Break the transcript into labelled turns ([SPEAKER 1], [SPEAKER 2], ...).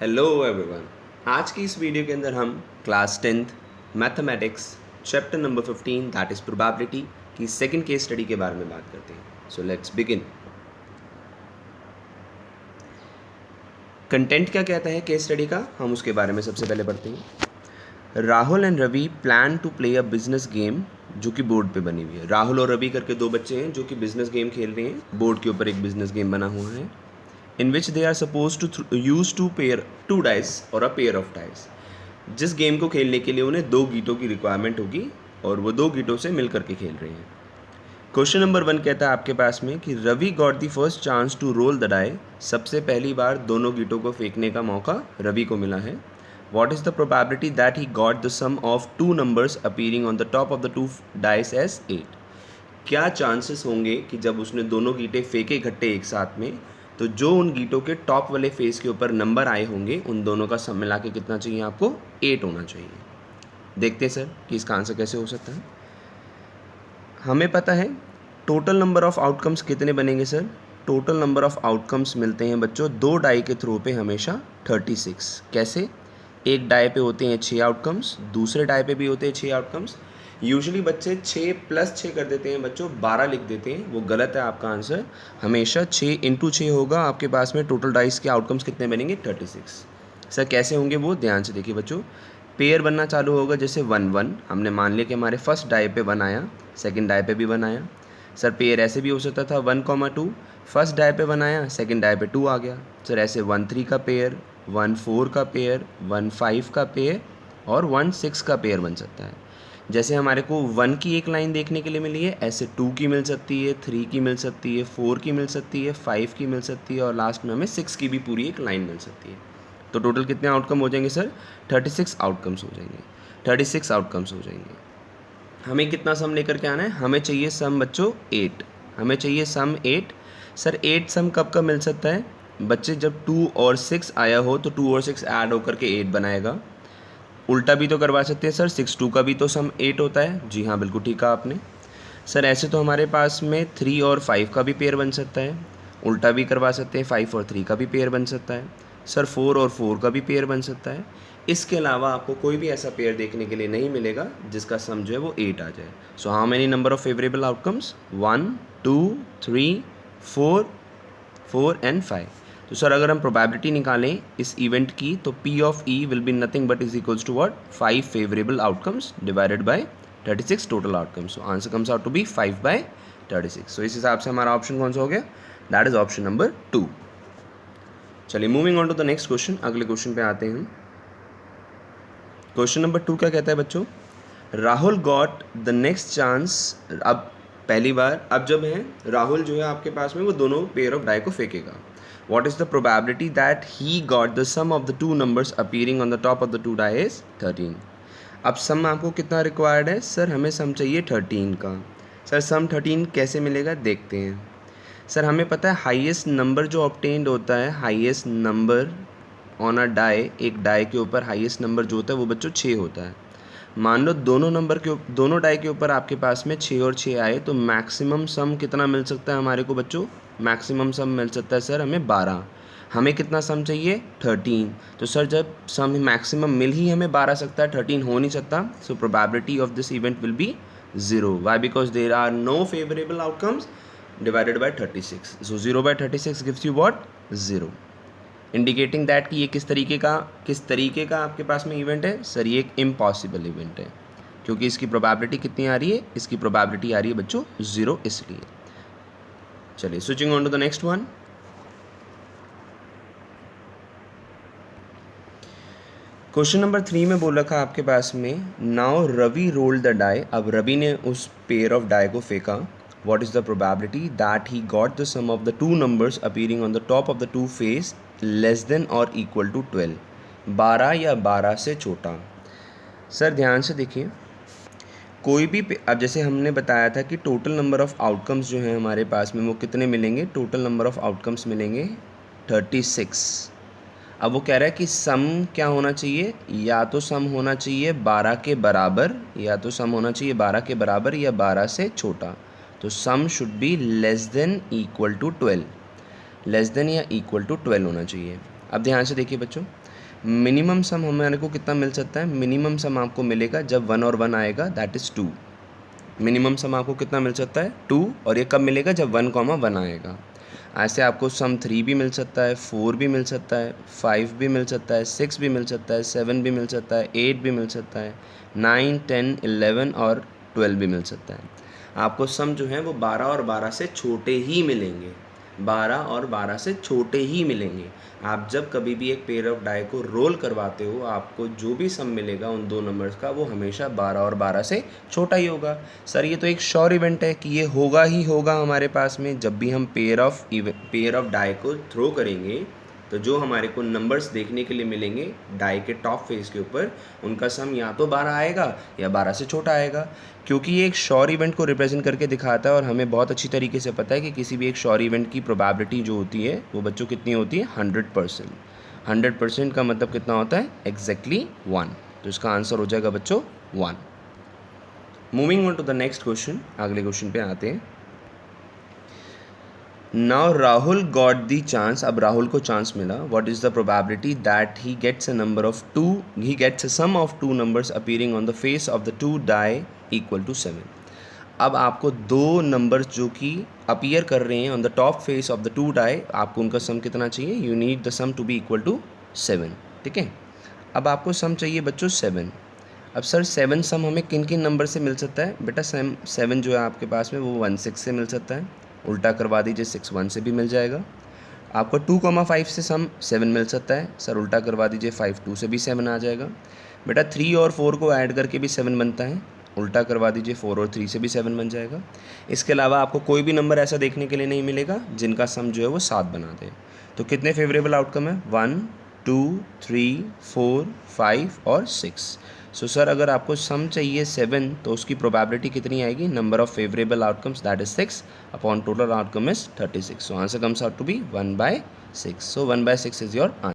[SPEAKER 1] Hello everyone. आज की इस वीडियो के अंदर हम class 10th mathematics chapter number 15 that is probability की सेकंड केस स्टडी के बारे में बात करते हैं। So let's begin. कंटेंट क्या कहता है केस स्टडी का, हम उसके बारे में सबसे पहले पढ़ते हैं। Rahul and Ravi plan to play a business game, जो कि बोर्ड पे बनी हुई है। राहुल और रवि करके दो बच्चे हैं जो कि बिजनेस गेम खेल रहे हैं। बोर्ड के ऊपर एक बिजनेस गेम बना हुआ है in which they are supposed to use two dice और a pair of dice। जिस गेम को खेलने के लिए उन्हें दो गीटों की रिक्वायरमेंट होगी और वो दो गीटों से मिल करके खेल रहे हैं। क्वेश्चन नंबर 1 कहता है आपके पास में कि Ravi got the first chance to roll the die. सबसे पहली बार दोनों गीटों को फेंकने का मौका रवि को मिला है। What is the probability that he got the sum of two numbers appearing on the top of the two dice as 8। क्या चांसेस होंगे कि जब उसने दोनों गीटे फेंके इकट्ठे एक साथ में, तो जो उन गीटों के टॉप वाले फेस के ऊपर नंबर आए होंगे उन दोनों का सम मिला के कितना चाहिए आपको? 8 होना चाहिए। देखते हैं सर कि इसका आंसर कैसे हो सकता है। हमें पता है टोटल नंबर ऑफ आउटकम्स कितने बनेंगे sir. Total number of outcomes मिलते हैं बच्चों दो डाई के थ्रू पे हमेशा 36। कैसे? एक डाई पे होते हैं 6 आउटकम्स, दूसरे डाई पे भी होते हैं 6 आउटकम्स। यूजुअली बच्चे 6 + 6 कर देते हैं बच्चों, 12 लिख देते हैं, वो गलत है आपका आंसर। हमेशा 6 × 6 होगा आपके पास में। टोटल डाइस के आउटकम्स कितने बनेंगे? 36। सर कैसे होंगे वो? ध्यान से देखिए बच्चों। पेयर बनना चालू होगा जैसे 1 1। हमने मान लिया कि हमारे फर्स्ट डाई पे 1 आया, सेकंड डाई पे भी 1 आया। सर पेयर ऐसे भी हो सकता था 1, 2। फर्स्ट डाई पे 1 आया, सेकंड डाई पे 2 आ गया। सर ऐसे 1 3 का पेयर, 1 4 का पेयर, 1 5 का पेयर और 1 6 का पेयर बन सकता है। जैसे हमारे को 1 की एक लाइन देखने के लिए मिली है, ऐसे 2 की मिल सकती है, 3 की मिल सकती है, 4 की मिल सकती है, 5 की मिल सकती है और लास्ट में हमें 6 की भी पूरी एक लाइन मिल सकती है। तो टोटल कितने आउटकम हो जाएंगे सर? 36 आउटकम्स हो जाएंगे। 36 आउटकम्स हो जाएंगे। हमें कितना सम लेकर के आना है? हमें चाहिए सम बच्चों 8। हमें चाहिए सम 8। सर 8 सम कब कब मिल सकता है बच्चे? जब 2 और 6 आया हो तो 2 और 6 ऐड होकर के 8 बनाएगा। उल्टा भी तो करवा सकते हैं सर, 6 2 का भी तो सम 8 होता है। जी हाँ, बिल्कुल ठीक कहा आपने। सर ऐसे तो हमारे पास में 3 और 5 का भी पेयर बन सकता है। उल्टा भी करवा सकते हैं, 5 और 3 का भी पेयर बन सकता है। सर 4 और 4 का भी पेयर बन सकता है। इसके अलावा आपको कोई भी ऐसा पेयर देखने के लिए नहीं मिलेगा जिसका सम जो है वो 8 आ जाए। So how many number of favourable outcomes? 1 2 3 4 4 and 5। तो सर अगर हम प्रोबेबिलिटी निकालें इस इवेंट की तो P of E will be nothing but is equals to what? 5 favourable outcomes divided by 36 total outcomes. So answer comes out to be 5/36। So इस हिसाब से हमारा ऑप्शन कौन सा हो गया? That is option number 2। चलिए moving on to the next question. अगले क्वेश्चन पे आते हैं। क्वेश्चन नंबर 2 क्या कहता है बच्चों? Rahul got the next chance. अब पहली बार अब जब है राहुल जो है आपके पास में वो दोनों पेयर ऑफ डाई को फेंकेगा। What is the probability that he got the sum of the two numbers appearing on the top of the two die is 13। अब सम आपको कितना रिक्वायर्ड है? सर हमें सम चाहिए 13 का। सर सम 13 कैसे मिलेगा देखते हैं। सर हमें पता है हाईएस्ट नंबर जो ऑब्टेन्ड होता है, highest number on a die, एक डाई के ऊपर हाईएस्ट नंबर जो होता है वो बच्चों 6 होता है। मान लो दोनों डाई के ऊपर आपके पास में 6 और 6 आए तो मैक्सिमम सम कितना मिल सकता है हमारे को बच्चों? मैक्सिमम सम मिल सकता है सर हमें 12। हमें कितना सम चाहिए? 13। तो सर जब सम मैक्सिमम मिल ही हमें 12 सकता है, 13 हो नहीं सकता। So probability of this event will be 0। Why? Because there are no favourable outcomes divided by 36। So 0/36 gives you what? 0। Indicating that कि ये किस तरीके का आपके पास में इवेंट है? सर ये एक इम्पॉसिबल इवेंट है, क्योंकि इसकी प्रोबेबिलिटी कितनी आ रही है? इसकी प्रोबेबिलिटी आ रही है बच्चों 0, इसलिए। चलिए switching on to the next one. Question number 3 में बोल रखा आपके पास में now Ravi rolled the die. अब रवि ने उस पेयर ऑफ डाई को फेंका। What is the probability that he got the sum of the two numbers appearing on the top of the two face less than or equal to 12? 12 या 12 से छोटा। Sir ध्यान से देखिए, कोई भी अब जैसे हमने बताया था कि टोटल नंबर ऑफ आउटकम्स जो हैं हमारे पास में वो कितने मिलेंगे? टोटल नंबर ऑफ आउटकम्स मिलेंगे 36। अब वो कह रहा है कि सम क्या होना चाहिए? या तो सम होना चाहिए 12 के बराबर, या तो सम होना चाहिए 12 के बराबर या 12 से छोटा। तो sum should be less than equal to 12। Less than या इक्वल टू 12 होना चाहिए। अब ध्यान से देखिए बच्चों, मिनिमम सम हमारे को कितना मिल सकता है? मिनिमम सम आपको मिलेगा जब 1 और 1 आएगा, दैट इज़ 2। मिनिमम सम आपको कितना मिल सकता है? 2। और ये कब मिलेगा? जब 1, 1 आएगा। ऐसे आपको सम 3 भी मिल सकता है, 4 भी मिल सकता है, 5 भी मिल सकता है, 6 भी मिल सकता है, 7 भी मिल सकता है, 8 भी मिल सकता है, 9, 10, 11 और 12 भी मिल सकता है। आपको सम जो है वो 12 और 12 से छोटे ही मिलेंगे। 12 और 12 से छोटे ही मिलेंगे। आप जब कभी भी एक पेयर ऑफ डाई को रोल करवाते हो, आपको जो भी सम मिलेगा उन दो नंबर्स का, वो हमेशा 12 और 12 से छोटा ही होगा। सर ये तो एक श्योर इवेंट है कि ये होगा ही होगा हमारे पास में। जब भी हम पेयर ऑफ डाई को थ्रो करेंगे तो जो हमारे को नंबर्स देखने के लिए मिलेंगे डाई के टॉप फेस के ऊपर, उनका सम या तो 12 आएगा या 12 से छोटा आएगा, क्योंकि ये एक श्योर इवेंट को रिप्रेजेंट करके दिखाता है। और हमें बहुत अच्छी तरीके से पता है कि किसी भी एक श्योर इवेंट की प्रोबेबिलिटी जो होती है वो बच्चों कितनी होती है? 100%। 100% का मतलब कितना होता है? एग्जैक्टली 1। तो इसका आंसर हो जाएगा बच्चों 1। Moving on to the next question, अगले क्वेश्चन पे आते हैं। Now Rahul got the chance, अब राहुल को चांस मिला। What is the probability that he gets a number of two, he gets a sum of two numbers appearing on the face of the two die equal to 7। अब आपको दो numbers जो कि appear कर रहे हैं on the top face of the two die, आपको उनका सम कितना चाहिए? You need the sum to be equal to 7। ठीक है, अब आपको सम चाहिए बच्चों 7। अब सर 7 सम हमें किन किन नंबर से मिल सकता है? बेटा 7 जो है आपके पास में वो 1 6 से मिल सकता है, उल्टा करवा दीजिए 6 1 से भी मिल जाएगा। आपको 2,5 से सम 7 मिल सकता है, सर उल्टा करवा दीजिए 5 2 से भी 7 आ जाएगा। बेटा 3 और 4 को ऐड करके भी 7 बनता है, उल्टा करवा दीजिए 4 और 3 से भी 7 बन जाएगा। इसके अलावा आपको कोई भी नंबर ऐसा देखने के लिए नहीं मिलेगा जिनका सम जो है वो 7 बना दे। तो कितने फेवरेबल आउटकम है? 1 2 3 4 5 और 6। सो सर अगर आपको सम चाहिए 7 तो उसकी प्रोबेबिलिटी कितनी आएगी? Number of favourable outcomes that is 6 upon total outcome is 36। So answer comes out to be 1/6। So 1/6 is your answer.